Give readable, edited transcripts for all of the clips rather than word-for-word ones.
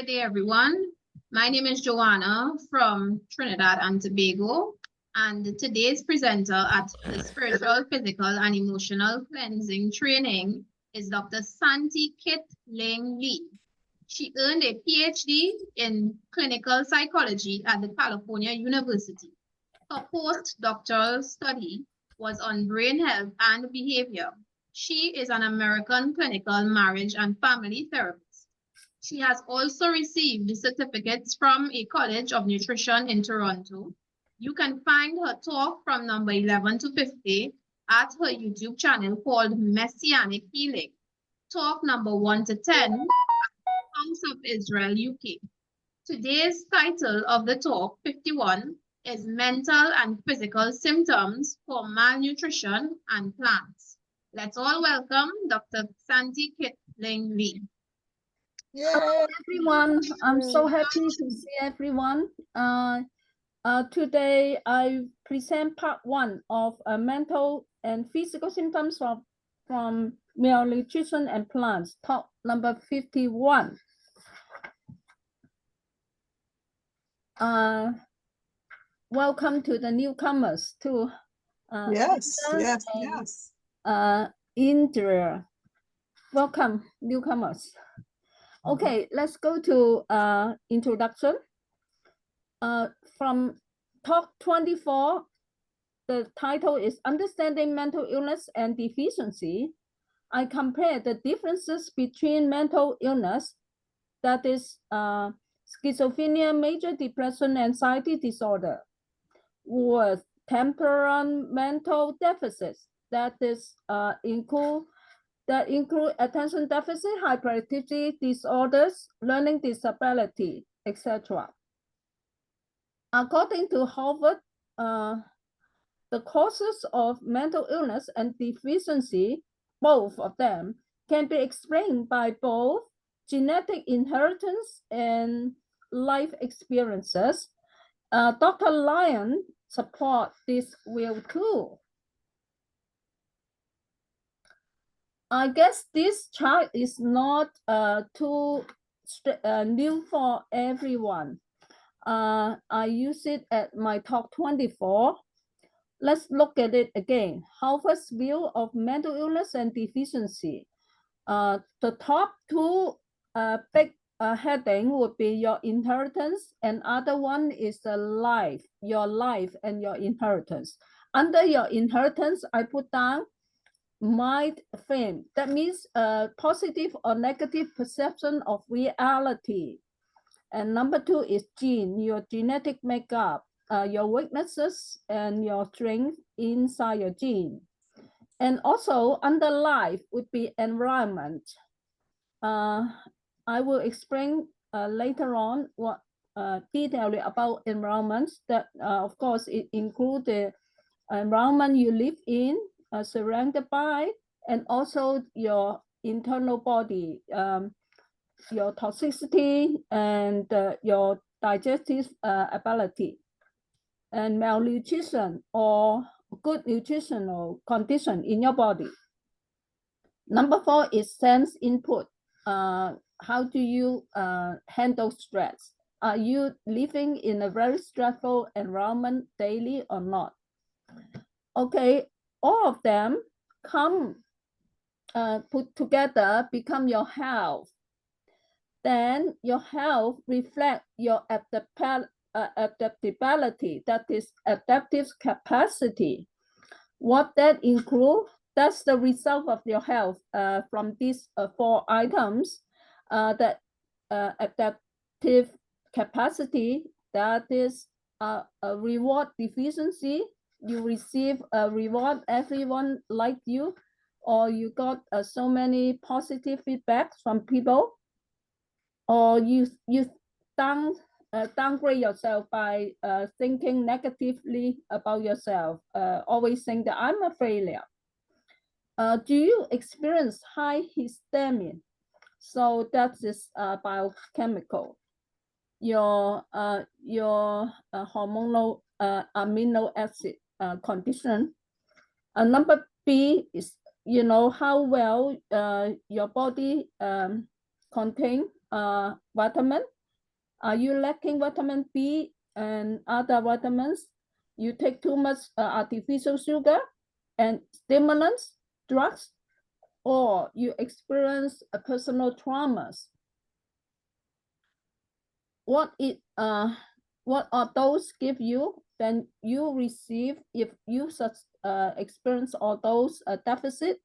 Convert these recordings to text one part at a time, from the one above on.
Good day, everyone. My name is Joanna from Trinidad and Tobago, and today's presenter at the Spiritual, Physical, and Emotional Cleansing Training is Dr. Santy Kit Ling Lee. She earned a PhD in clinical psychology at the California University. Her postdoctoral study was on brain health and behavior. She is an American clinical marriage and family therapist. She has also received certificates from a College of Nutrition in Toronto. You can find her talk from number 11 to 50 at her YouTube channel called Messianic Healing. Talk number 1 to 10 at House of Israel, UK. Today's title of the talk, 51, is Mental and Physical Symptoms for Malnutrition and Plants. Let's all welcome Dr. Santy Kit Ling Lee. Hello, everyone. I'm so happy to see everyone. Today, I present part 1 of mental and physical symptoms from malnutrition and plants, talk number 51. Welcome to the newcomers to Yes. Indra. Welcome, newcomers. Okay, let's go to introduction. From talk 24, the title is Understanding Mental Illness and Deficiency. I compare the differences between mental illness, that is schizophrenia, major depression, anxiety disorder, with temperamental deficits, that is include attention deficit, hyperactivity disorders, learning disability, etc. According to Harvard, the causes of mental illness and deficiency, both of them, can be explained by both genetic inheritance and life experiences. Dr. Lyon supports this view too. I guess this chart is not too new for everyone. I use it at my talk 24. Let's look at it again. Harvard's view of mental illness and deficiency. The top 2 big heading would be your inheritance, and other one is the life, your life and your inheritance. Under your inheritance, I put down mind frame. That means positive or negative perception of reality. And number 2 is gene, your genetic makeup, your weaknesses and your strength inside your gene. And also under life would be environment. I will explain later on what detail about environments. That of course it includes the environment you live in, surrounded by, and also your internal body, your toxicity and your digestive ability, and malnutrition or good nutritional condition in your body. Number 4 is sense input. How do you handle stress? Are you living in a very stressful environment daily or not? Okay, all of them come put together become your health. Then your health reflects your adaptability, that is adaptive capacity. What that includes, that's the result of your health from these 4 items. That adaptive capacity, that is a reward deficiency. You receive a reward, everyone liked you, or you got so many positive feedbacks from people, or you downgrade yourself by thinking negatively about yourself, always saying that I'm a failure. Do you experience high histamine? So that is biochemical. Your hormonal amino acid condition. Number B is, you know, how well your body contain vitamin? Are you lacking vitamin B and other vitamins? You take too much artificial sugar and stimulants, drugs, or you experience personal traumas. What are those give you? Then you receive, if you experience all those deficit,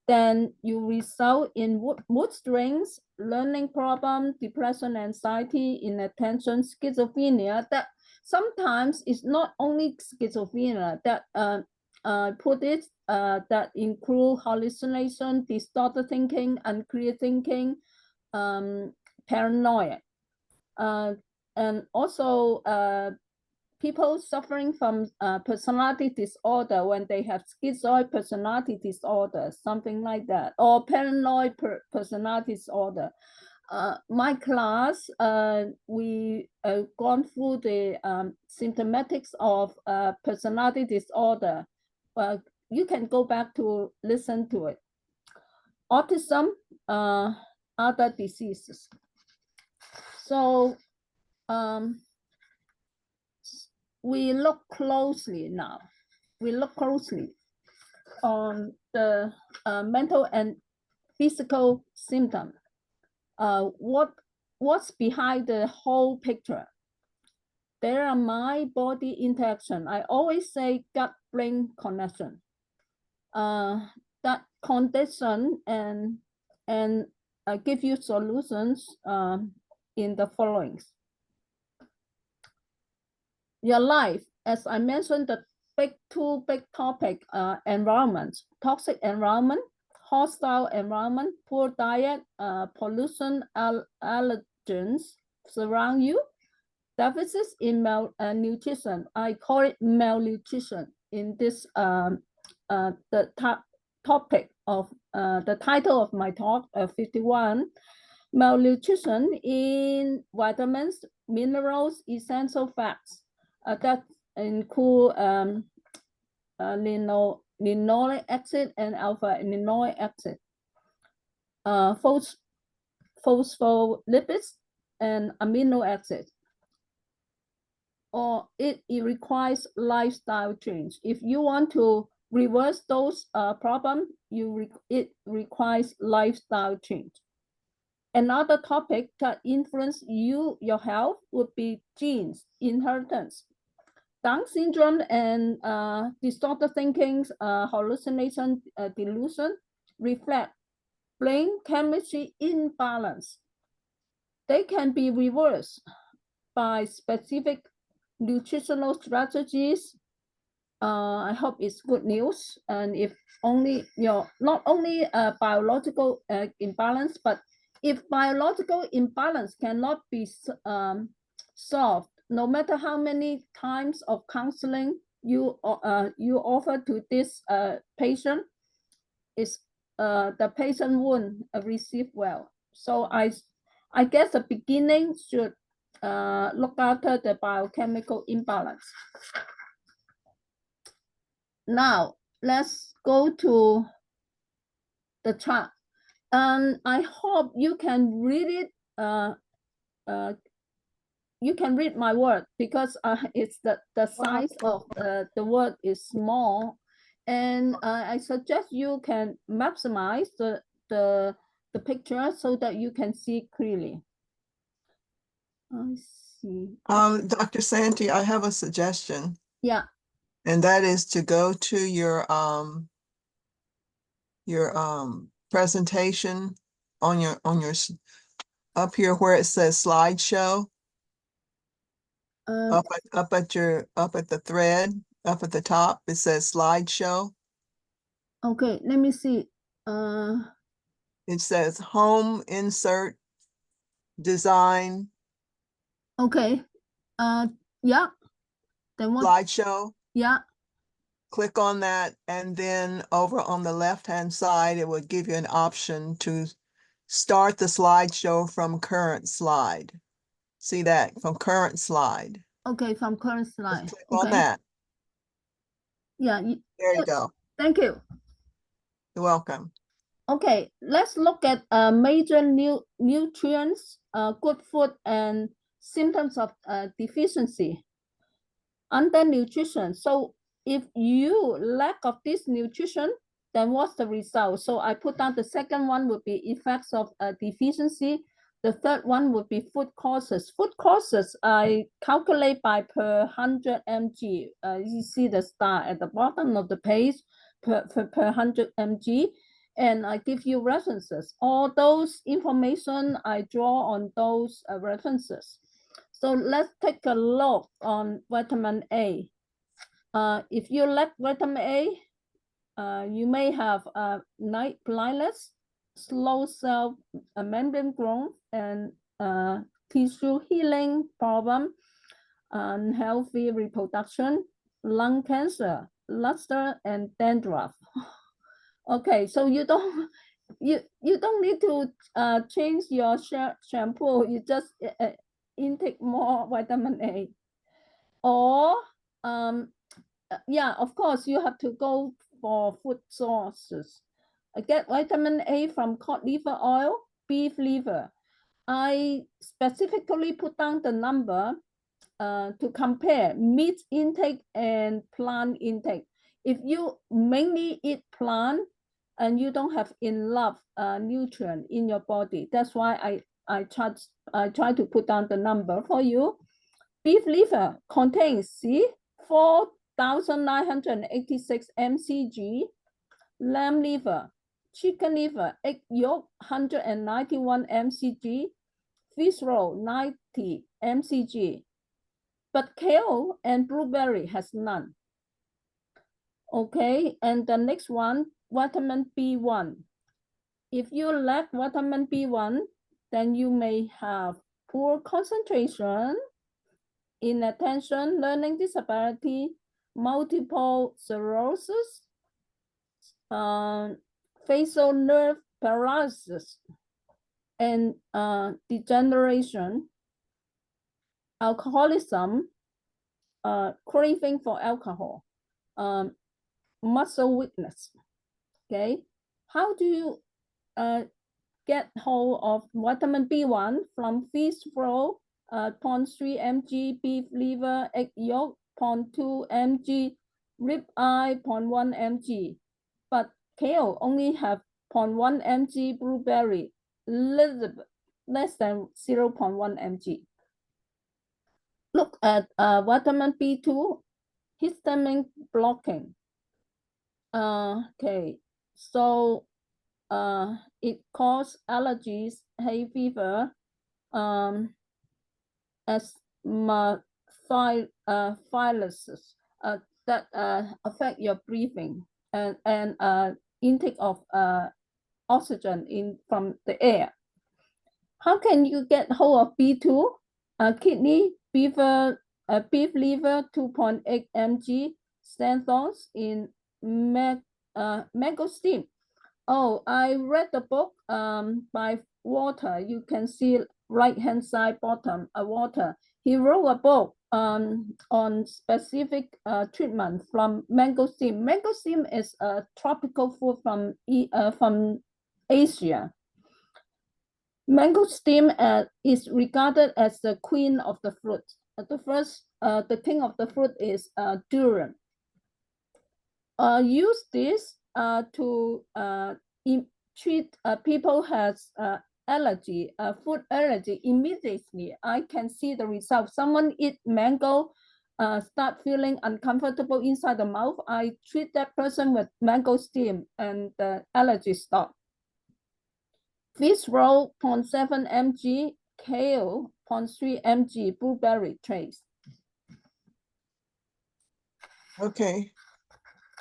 then you result in mood swings, learning problem, depression, anxiety, inattention, schizophrenia. That sometimes it's not only schizophrenia that put it that include hallucination, distorted thinking, unclear thinking, paranoia, and also people suffering from personality disorder when they have schizoid personality disorder, something like that, or paranoid personality disorder. My class, we gone through the symptomatics of personality disorder. You can go back to listen to it. Autism, other diseases. So we look closely now. We look closely on the mental and physical symptom. What's behind the whole picture? There are mind-body interaction. I always say gut-brain connection. That condition and give you solutions in the following. Your life, as I mentioned, the two big topic, environment, toxic environment, hostile environment, poor diet, pollution, allergens surround you, deficits in nutrition. I call it malnutrition in this the topic of the title of my talk, 51. Malnutrition in vitamins, minerals, essential fats that include linoleic acid and alpha linoleic acid, phospholipids, and amino acids. Or it requires lifestyle change. If you want to reverse those problems, it requires lifestyle change. Another topic that influence your health would be genes, inheritance. Down syndrome and distorted thinking, hallucination, delusion reflect brain chemistry imbalance. They can be reversed by specific nutritional strategies. I hope it's good news. And if only not only biological imbalance, but if biological imbalance cannot be solved, no matter how many times of counseling you offer to this patient, the patient won't receive well. So I guess the beginning should look after the biochemical imbalance. Now let's go to the chart. I hope you can read it. You can read my word because it's the size of the word is small, and I suggest you can maximize the picture so that you can see clearly. I see. Dr. Santy, I have a suggestion. Yeah. And that is to go to your presentation on your up here where it says slideshow. Up at the thread, up at the top, it says slideshow. Okay, let me see. It says home, insert, design. Okay. Yeah. Then what? Slideshow. Yeah. Click on that, and then over on the left-hand side, it will give you an option to start the slideshow from current slide. See that? From current slide. Okay, from current slide. Just click on that. Yeah. There you go. Thank you. You're welcome. Okay, let's look at major nutrients, good food, and symptoms of deficiency. Under nutrition, so if you lack of this nutrition, then what's the result? So I put down the second one would be effects of deficiency. The third one would be food causes. Food causes I calculate by per 100 mg. You see the star at the bottom of the page per 100 mg. And I give you references. All those information I draw on those references. So let's take a look on vitamin A. If you lack vitamin A, you may have night blindness, slow cell membrane growth, and tissue healing problem, unhealthy reproduction, lung cancer, luster, and dandruff. Okay, so you don't need to change your shampoo. You just intake more vitamin A. Or yeah, of course, you have to go for food sources. I get vitamin A from cod liver oil, beef liver. I specifically put down the number to compare meat intake and plant intake. If you mainly eat plant and you don't have enough nutrient in your body, that's why I try to put down the number for you. Beef liver contains, see, 4,986 mcg. Lamb liver, chicken liver, egg yolk, 191 mcg. Fish roll, 90 mcg. But kale and blueberry has none. Okay, and the next one, vitamin B1. If you lack vitamin B1, then you may have poor concentration, inattention, learning disability, multiple sclerosis, facial nerve paralysis, and degeneration, alcoholism, craving for alcohol, muscle weakness. Okay, how do you get hold of vitamin B1 from fish roe, 0.3 mg, beef liver, egg yolk, 0.2 mg, rib eye, 0.1 mg. But kale only have 0.1 mg, blueberry, little bit less than 0.1 mg. Look at vitamin B2, histamine blocking. Okay, so it causes allergies, hay fever, asthmatitis that affect your breathing and intake of oxygen from the air. How can you get hold of B2? Kidney, beef liver, 2.8 mg, xanthones in mangosteen. Oh, I read the book by Walter. You can see right-hand side bottom, Walter. He wrote a book on specific treatment from mangosteen. Mangosteen is a tropical fruit from Asia. Mangosteen is regarded as the queen of the fruit. The king of the fruit is durian. Use this to treat people has allergy, food allergy immediately. I can see the result. Someone eat mango, start feeling uncomfortable inside the mouth. I treat that person with mangosteen and the allergy stop. Fish roll, 0.7 mg, kale, 0.3 mg, blueberry trace. Okay.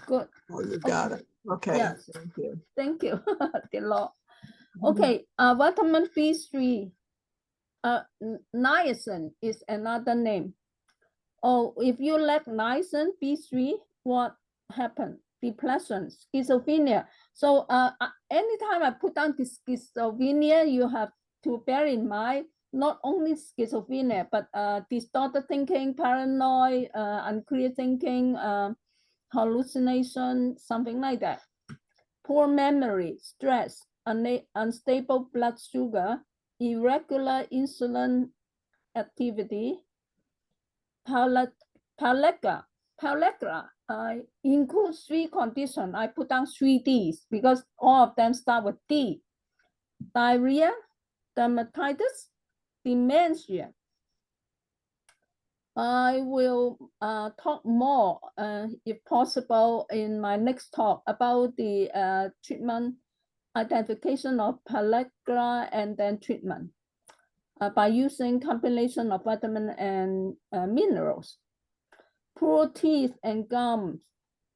Good. Oh, you got it. Okay. Yes. Thank you. Thank you. Okay, vitamin B3. Niacin is another name. Oh, if you lack niacin, B3, what happened? Depression, schizophrenia. So anytime I put down the schizophrenia, you have to bear in mind not only schizophrenia, but distorted thinking, paranoid, unclear thinking, hallucination, something like that. poor memory, stress, unstable blood sugar, irregular insulin activity, pellagra includes 3 conditions. I put down 3 Ds because all of them start with D. Diarrhea, dermatitis, dementia. I will talk more, if possible, in my next talk about the treatment, identification of pellagra, and then treatment by using combination of vitamin and minerals. Poor teeth and gums,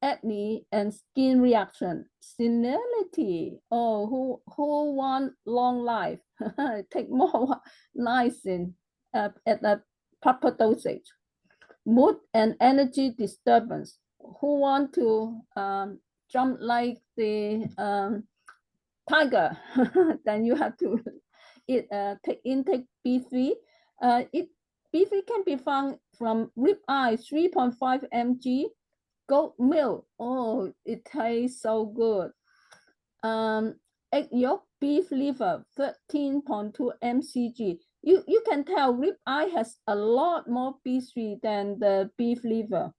acne and skin reaction, senility. Oh, who want long life? Take more niacin at a proper dosage. Mood and energy disturbance. Who want to jump like the tiger? Then you have to intake B3. B3 can be found from ribeye, 3.5 mg, goat milk. Oh, it tastes so good. Egg yolk, beef liver, 13.2 mcg. You can tell ribeye has a lot more B3 than the beef liver.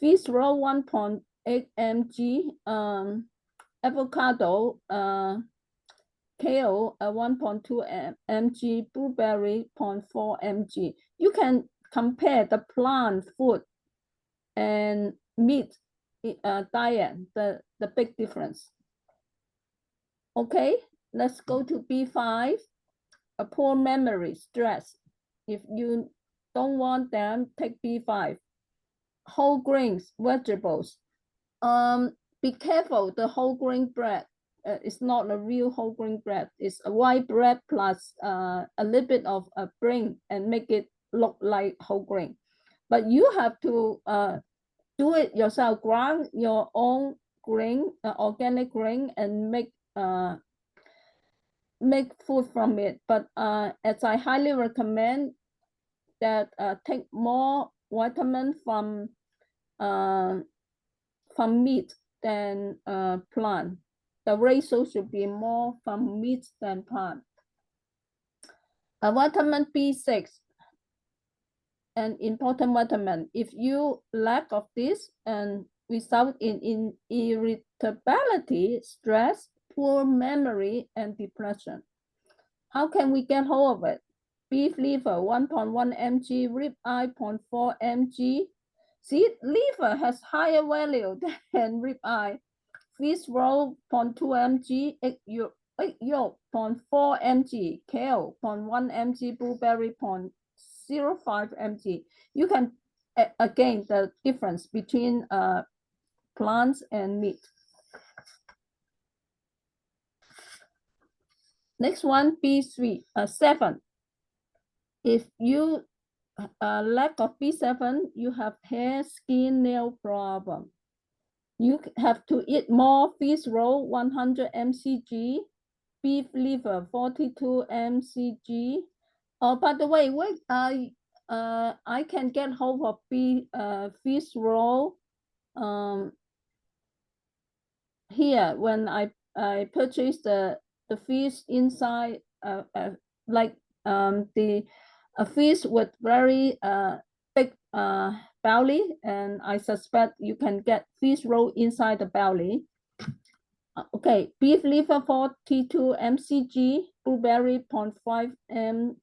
Fish roll, 1.8 mg. Avocado, kale, 1.2 mg. Blueberry, 0.4 mg. You can compare the plant food and meat diet, the big difference. Okay, let's go to B5. A poor memory, stress. If you don't want them, take B5. Whole grains, vegetables. Be careful, the whole grain bread. It's not a real whole grain bread. It's a white bread plus a little bit of a grain and make it look like whole grain. But you have to do it yourself, grind your own grain, organic grain, and make food from it. But as I highly recommend that take more vitamin from meat than plant. The ratio should be more from meat than plant. Vitamin B6, an important vitamin. If you lack of this and result in irritability, stress, poor memory, and depression. How can we get hold of it? Beef liver, 1.1 mg, ribeye, 0.4 mg. See, liver has higher value than ribeye. Fish roll, 0.2 mg, egg yolk, 0.4 mg, kale, 0.1 mg, blueberry, 0.05 mg. You can, again, the difference between plants and meat. Next one, B3, 7. If you lack of B7, you have hair, skin, nail problem. You have to eat more fish roll, 100 mcg, beef liver, 42 mcg. Oh, by the way, wait, I can get hold of fish roll here when I purchased the fish inside, like the fish with very big belly, and I suspect you can get fish roll inside the belly. Okay, beef liver, 42 mcg, blueberry, 0.5 mg,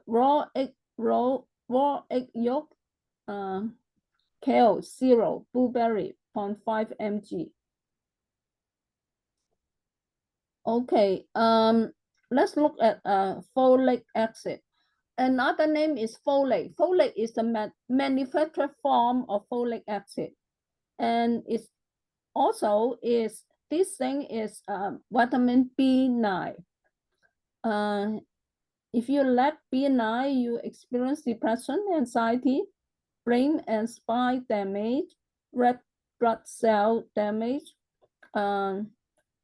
raw egg yolk, kale, 0, blueberry, 0.5 mg. Okay, let's look at folic acid. Another name is folate. Folate is the manufactured form of folic acid. And it's also this thing is vitamin B9. If you lack B9, you experience depression, anxiety, brain and spine damage, red blood cell damage,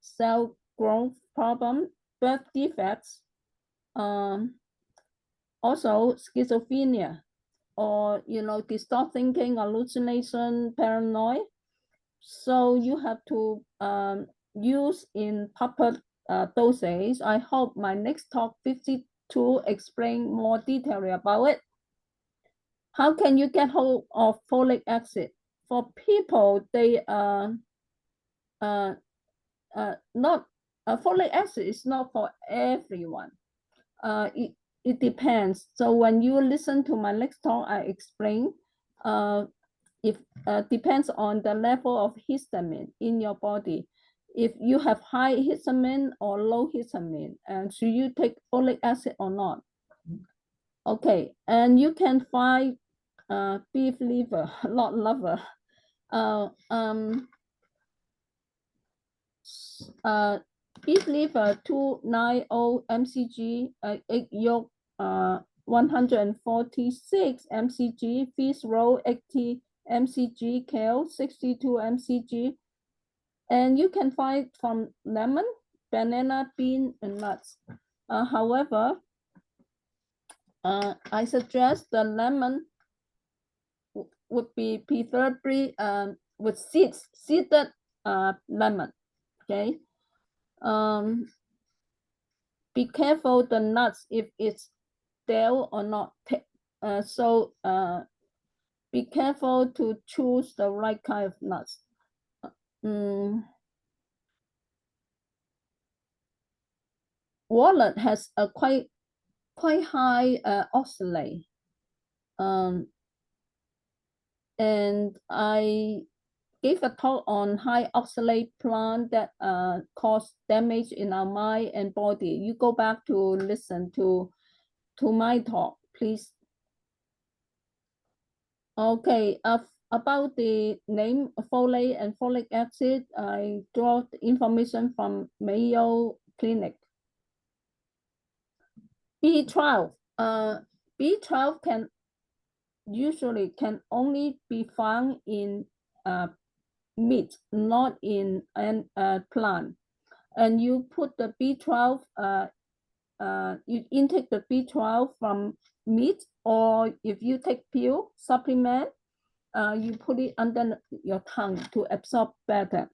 cell growth problem, birth defects, also schizophrenia, or distort thinking, hallucination, paranoid, So you have to use in proper dosage. I hope my next talk 52 explain more detail about it. How can you get hold of folic acid? For people, they not folic acid is not for everyone. It depends. So when you listen to my next talk, I explain if depends on the level of histamine in your body. If you have high histamine or low histamine, and should you take folic acid or not? Okay, and you can find beef liver, not liver. Beef liver 290 mcg, egg yolk 146 mcg, fish roll 80 mcg, kale 62 mcg, and you can find from lemon, banana, bean, and nuts. However, I suggest the lemon would be preferably with seeded lemon. Okay. Be careful the nuts if it's stale or not. Be careful to choose the right kind of nuts. Walnut has a quite high oxalate. And I gave a talk on high oxalate plant that cause damage in our mind and body. You go back to listen to my talk, please. Okay, about the name folate and folic acid, I draw information from Mayo Clinic. B12, B12 can only be found in meat, not in a plant. And you put the B12, you intake the B12 from meat, or if you take pill supplement, you put it under your tongue to absorb better.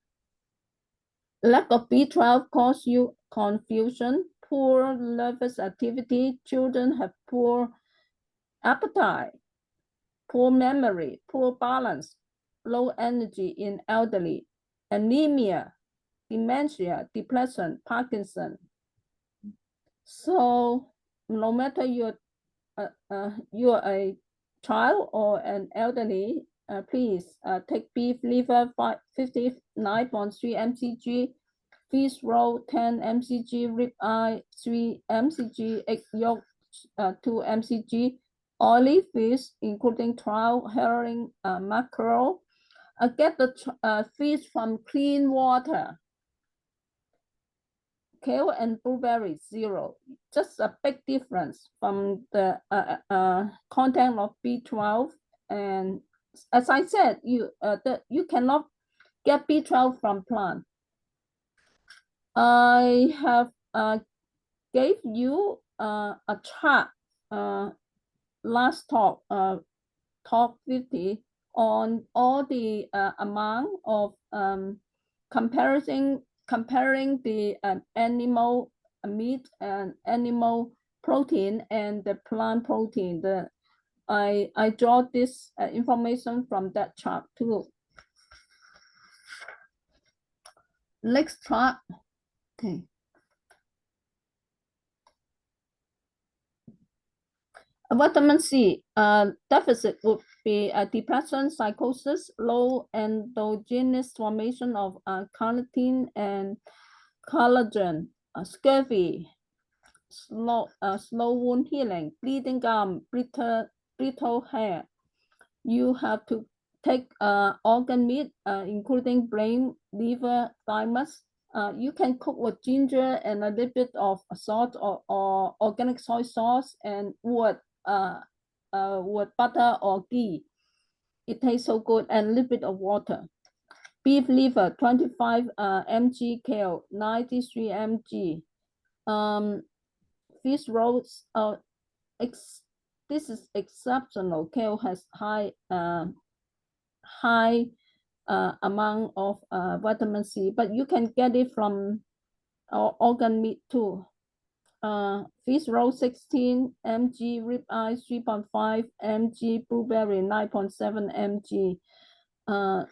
Lack of B12 cause you confusion, poor nervous activity. Children have poor appetite, poor memory, poor balance, low energy in elderly, anemia, dementia, depression, Parkinson. So no matter you're a child or an elderly, please take beef liver 59.3 mcg, fish roll 10 mcg, rib eye 3 mcg, egg yolk 2 mcg, oily fish including trout, herring, mackerel. Get the fish from clean water. Kale and blueberry 0. Just a big difference from the content of B12. And as I said, you cannot get B12 from plant. I have gave you a chart last talk, talk 50, on all the amount of comparing the animal meat and animal protein and the plant protein. I draw this information from that chart too. Next chart. Okay. Vitamin C deficit would be depression, psychosis, low endogenous formation of carnitine and collagen, scurvy, slow wound healing, bleeding gum, brittle hair. You have to take organ meat, including brain, liver, thymus. You can cook with ginger and a little bit of salt or organic soy sauce and with butter or ghee. It tastes so good, and a little bit of water. Beef liver 25 mg, kale 93 mg. Fish rolls, this is exceptional. Kale has high amount of vitamin C, but you can get it from organ meat too. Fish roll 16 mg, ribeye 3.5 mg, blueberry 9.7 mg.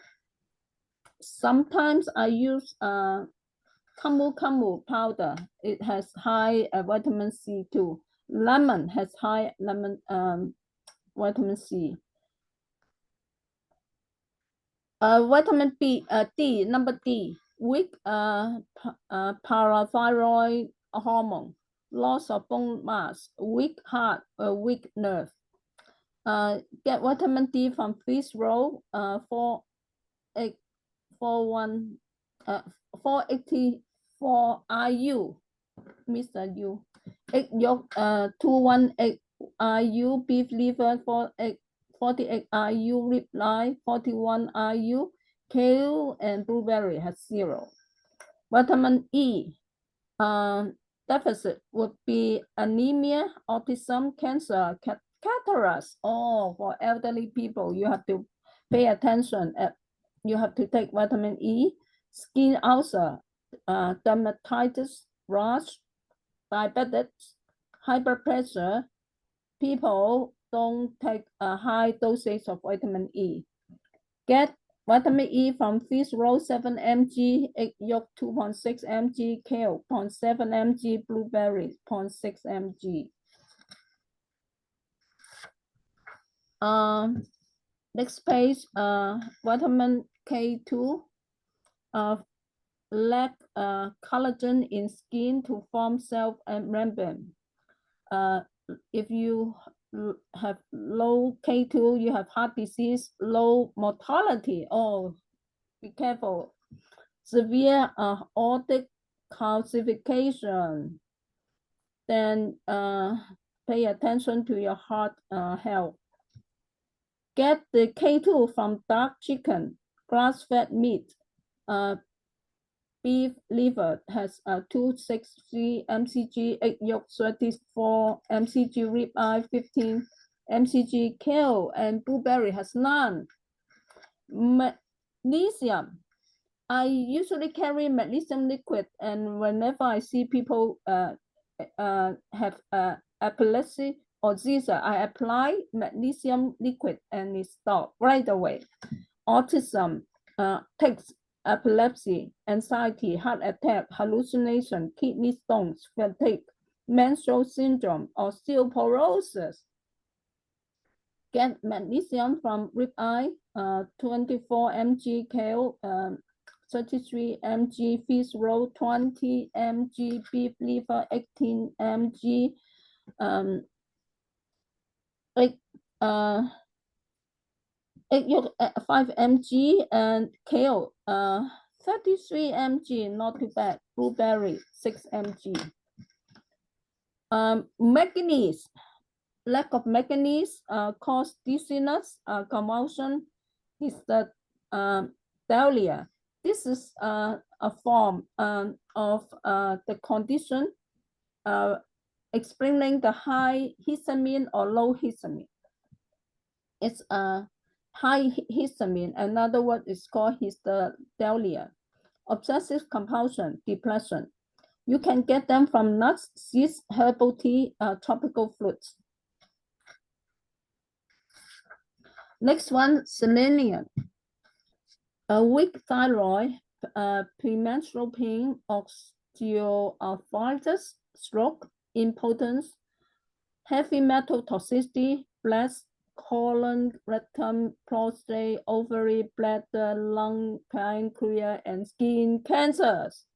Sometimes I use camu powder. It has high vitamin C too. Lemon has high vitamin C. Vitamin D, number D, weak parathyroid hormone, loss of bone mass, weak heart, weak nerve. Get vitamin D from fish roll, 484 IU, Mr. U. Egg yolk, 218 IU, beef liver, 48 IU, ribeye, 41 IU, kale and blueberry has 0. Vitamin E deficit would be anemia, autism, cancer, cataracts. Oh, for elderly people, you have to pay attention. You have to take vitamin E, skin ulcer, dermatitis, rash, diabetes, high blood pressure. People don't take a high dosage of vitamin E. Get vitamin E from fish roll 7 mg, egg yolk 2.6 mg, kale 0.7 mg, blueberry 0.6 mg. Next page, vitamin K2 lack collagen in skin to form cell membrane. If you have low K2, you have heart disease, low mortality. Oh, be careful. Severe aortic calcification. Then pay attention to your heart health. Get the K2 from dark chicken, grass-fed meat, beef liver has 263 mcg, egg yolk 34 mcg, ribeye 15 mcg, kale and blueberry has none. Magnesium. I usually carry magnesium liquid, and whenever I see people have epilepsy or seizure, I apply magnesium liquid and it stops right away. Autism takes epilepsy, anxiety, heart attack, hallucination, kidney stones, fatigue, menstrual syndrome, osteoporosis. Get magnesium from ribeye, 24 mg, kale, 33 mg, fish roll, 20 mg, beef liver, 18 mg, egg yolk 5 mg, and kale 33 mg, not too bad. Blueberry 6 mg. Manganese, lack of manganese cause dizziness, convulsion, hysteria. This is a form of the condition explaining the high histamine or low histamine. It's a high histamine. Another word is called hysteria. Obsessive compulsion, depression. You can get them from nuts, seeds, herbal tea, tropical fruits. Next one, selenium. A weak thyroid, premenstrual pain, osteoarthritis, stroke, impotence, heavy metal toxicity, breast, colon, rectum, prostate, ovary, bladder, lung, pancreas, and skin cancers.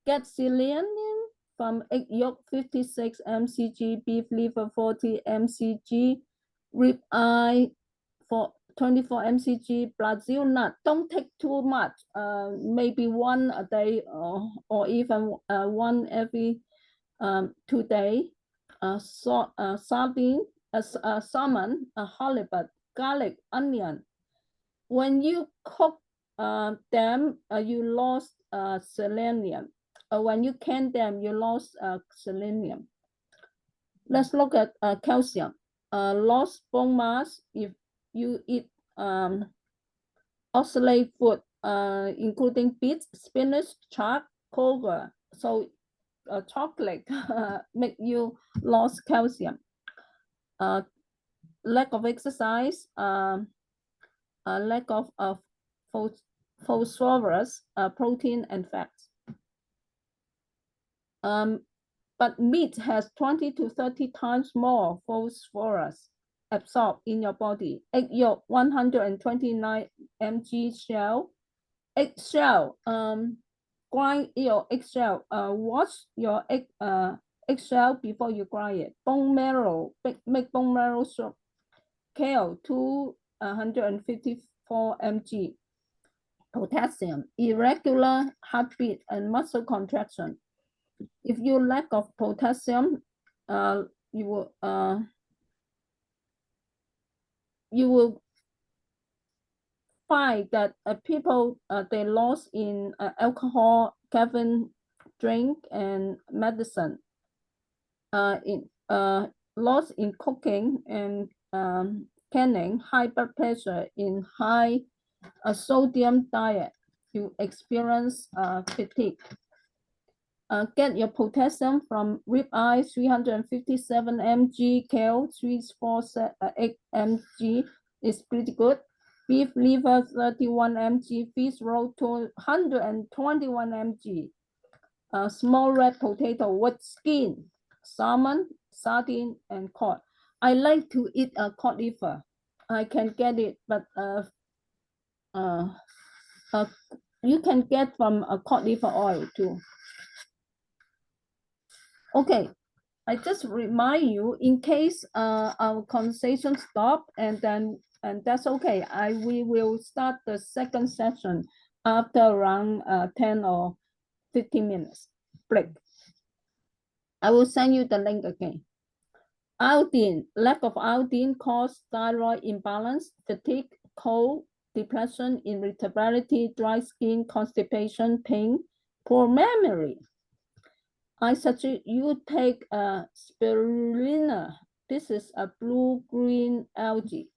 Get selenium from egg yolk 56 mcg, beef liver 40 mcg, ribeye for 24 mcg, Brazil nut. Don't take too much, maybe one a day or even one every 2 days. Sardine, salmon, halibut, garlic, onion. When you cook them, you lost selenium. When you can them, you lost selenium. Let's look at calcium. Lost bone mass if you eat oxalate food, including beets, spinach, chalk, cocoa. So chocolate make you lose calcium. Lack of exercise, lack of phosphorus, protein, and fats. But meat has 20 to 30 times more phosphorus absorbed in your body. Egg yolk, 129 mg shell. Egg shell, grind your eggshell. Wash your eggshell before you grind it. Bone marrow, make bone marrow soup. Kale, 254 mg. Potassium, irregular heartbeat and muscle contraction. If you lack of potassium, you will find that people they lost in alcohol, caffeine, drink, and medicine. Loss in cooking and canning, high blood pressure in high sodium diet. You experience fatigue. Get your potassium from ribeye, 357 mg, kale, 348 mg is pretty good. Beef liver, 31 mg, fish roe, 221 mg. Small red potato with skin, salmon, sardine, and cod. I like to eat a cod liver. I can get it, but you can get from a cod liver oil too. Okay, I just remind you in case our conversation stop, and that's okay. We will start the second session after around 10 or 15 minutes break. I will send you the link again. Iodine, lack of iodine causes thyroid imbalance, fatigue, cold, depression, irritability, dry skin, constipation, pain, poor memory. I suggest you take spirulina. This is a blue-green algae.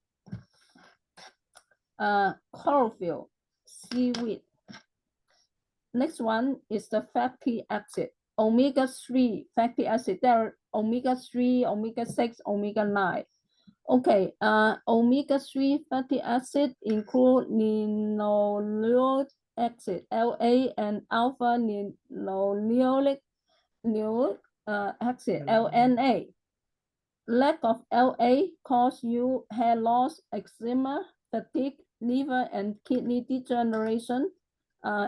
Chlorophyll, seaweed. Next one is the fatty acid. Omega-3 fatty acid. There are omega-3, omega-6, omega-9. Okay, omega-3 fatty acid include linoleic acid, LA, and alpha-linoleic acid, LNA. Lack of LA cause you hair loss, eczema, fatigue, liver and kidney degeneration,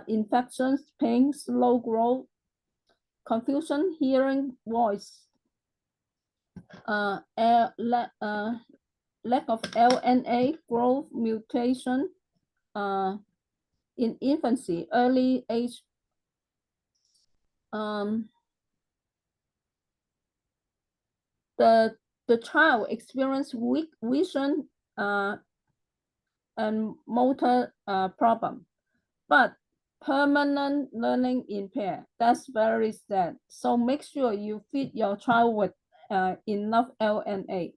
infections, pain, slow growth, confusion, hearing, voice. Lack of LNA, growth mutation in infancy, early age. The child experience weak vision and motor problem, but permanent learning impaired. That's very sad. So make sure you feed your child with enough LNA.